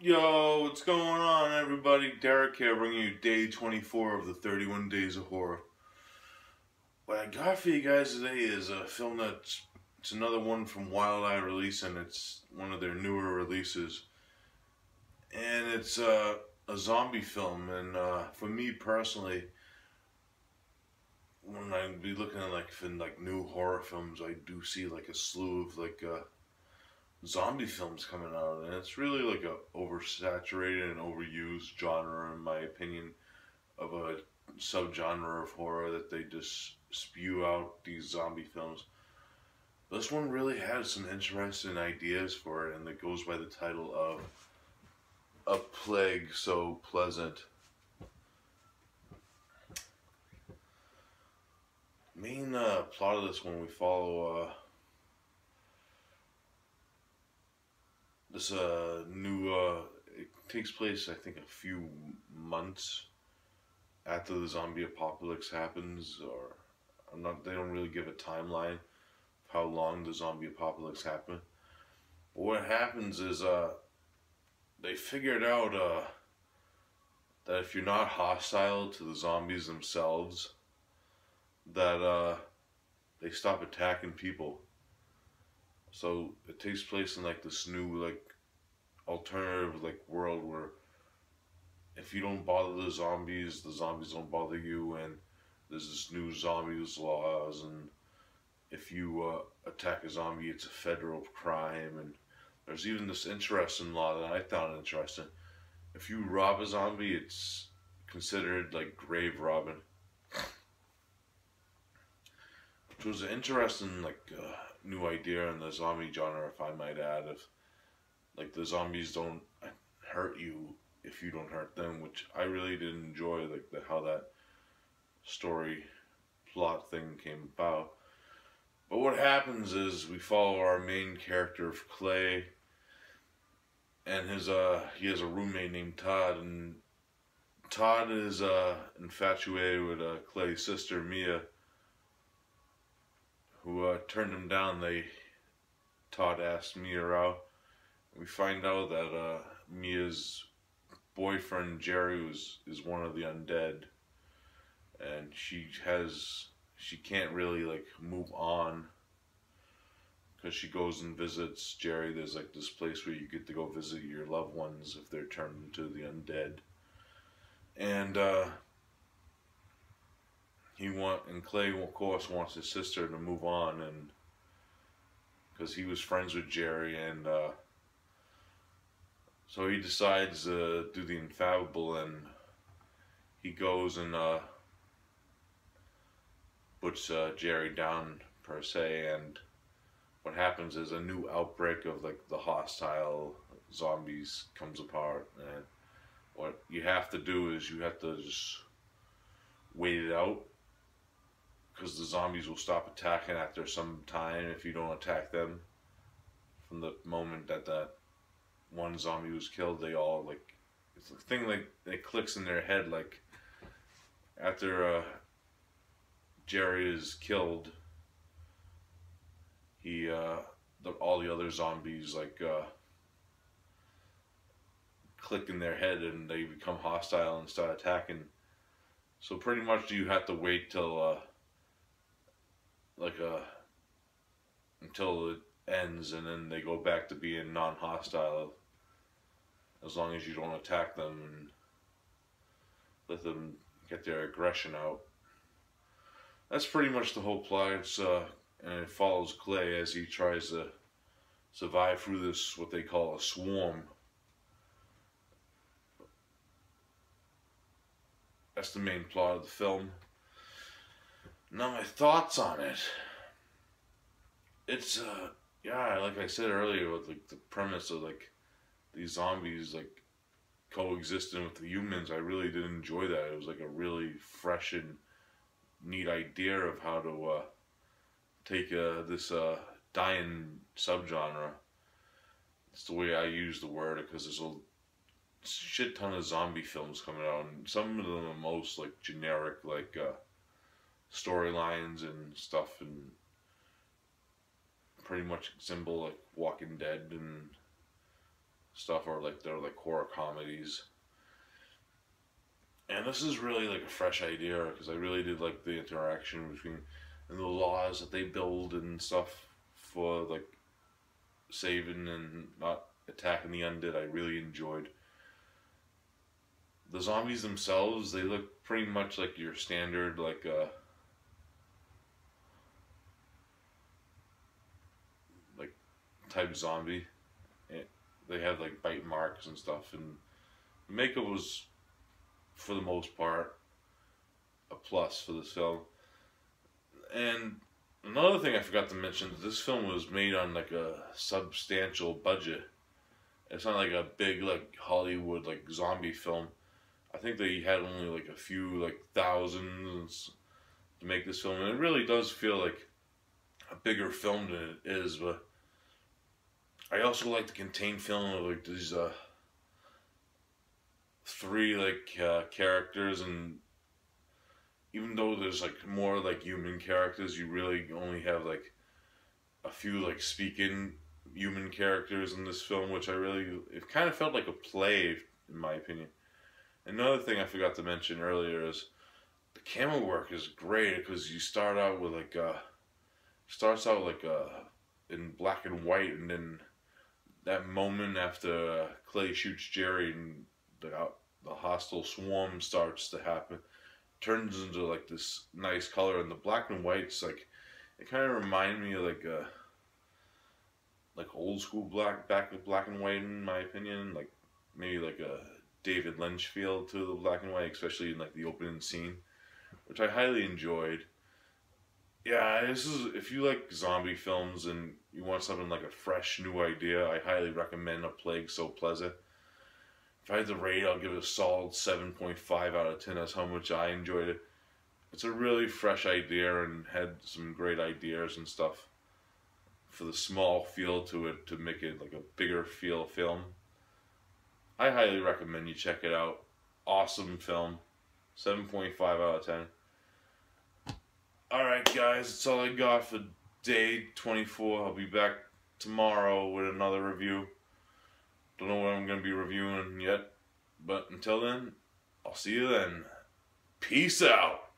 Yo, what's going on, everybody? Derek here, bringing you day 24 of the 31 Days of Horror. What I got for you guys today is a film it's another one from Wild Eye Release, and it's one of their newer releases. And it's a zombie film, and for me personally, when I be looking at new horror films, I do see like a slew of zombie films coming out, and it's really like a oversaturated and overused genre, in my opinion, of a subgenre of horror that they just spew out these zombie films. This one really has some interesting ideas for it, and it goes by the title of A Plague So Pleasant. Main plot of this one, we follow this it takes place, I think, a few months after the zombie apocalypse happens, or they don't really give a timeline of how long the zombie apocalypse happened. But what happens is they figured out that if you're not hostile to the zombies themselves, that they stop attacking people. So it takes place in like this new alternative world where if you don't bother the zombies don't bother you, and there's this new zombies laws, and if you attack a zombie, it's a federal crime. And there's even this interesting law that I found interesting: if you rob a zombie, it's considered like grave robbing, which was an interesting new idea in the zombie genre, if I might add. If the zombies don't hurt you if you don't hurt them, which I really did enjoy, how that story plot thing came about. But what happens is we follow our main character of Clay, and he has a roommate named Todd, and Todd is infatuated with Clay's sister Mia, who turned him down. Todd asked Mia out. We find out that Mia's boyfriend Jerry is one of the undead, and she can't really move on because she goes and visits Jerry. There's this place where you get to go visit your loved ones if they're turned into the undead, and Clay, of course, wants his sister to move on, and because he was friends with Jerry, and so he decides to do the infallible, and he goes and puts Jerry down, per se. And what happens is a new outbreak of the hostile zombies comes apart, and what you have to do is you have to just wait it out, because the zombies will stop attacking after some time if you don't attack them. From the moment that one zombie was killed, they all it's a thing it clicks in their head, after Jerry is killed, all the other zombies click in their head, and they become hostile and start attacking. So pretty much you have to wait till until it ends, and then they go back to being non-hostile, as long as you don't attack them and let them get their aggression out. That's pretty much the whole plot. And it follows Clay as he tries to survive through this, what they call a swarm. That's the main plot of the film. Now my thoughts on it. It's yeah, like I said earlier, with the premise of these zombies coexisting with the humans, I really did enjoy that. It was a really fresh and neat idea of how to take this dying subgenre. It's the way I use the word, because there's a shit ton of zombie films coming out, and some of them are most generic storylines and stuff, and pretty much symbol Walking Dead, and stuff, or like they're like horror comedies. And this is really like a fresh idea because I really did like the interaction between and the laws that they build and stuff for like saving and not attacking the undead. I really enjoyed. The zombies themselves, they look pretty much like your standard like type zombie. They have like bite marks and stuff, and the makeup was for the most part a plus for this film. And another thing I forgot to mention, this film was made on like a substantial budget. It's not like a big like Hollywood like zombie film. I think they had only like a few like thousands to make this film, and it really does feel like a bigger film than it is. But I also like the contained film of like these three like characters, and even though there's like more like human characters, you really only have like a few like speaking human characters in this film, which it kind of felt like a play in my opinion. Another thing I forgot to mention earlier is the camera work is great because you start out with like starts out like in black and white, and then that moment after Clay shoots Jerry and the hostile swarm starts to happen, turns into like this nice color, and the black and white's like it kind of remind me of like old school black and white in my opinion, like maybe like a David Lynch feel to the black and white, especially in like the opening scene, which I highly enjoyed. Yeah, this is if you like zombie films and you want something like a fresh new idea, I highly recommend A Plague So Pleasant. If I had to rate, I'll give it a solid 7.5 out of 10. That's how much I enjoyed it. It's a really fresh idea and had some great ideas and stuff for the small feel to it to make it like a bigger feel film. I highly recommend you check it out. Awesome film. 7.5 out of 10. Alright guys, that's all I got for day 24. I'll be back tomorrow with another review. Don't know what I'm going to be reviewing yet. But until then, I'll see you then. Peace out.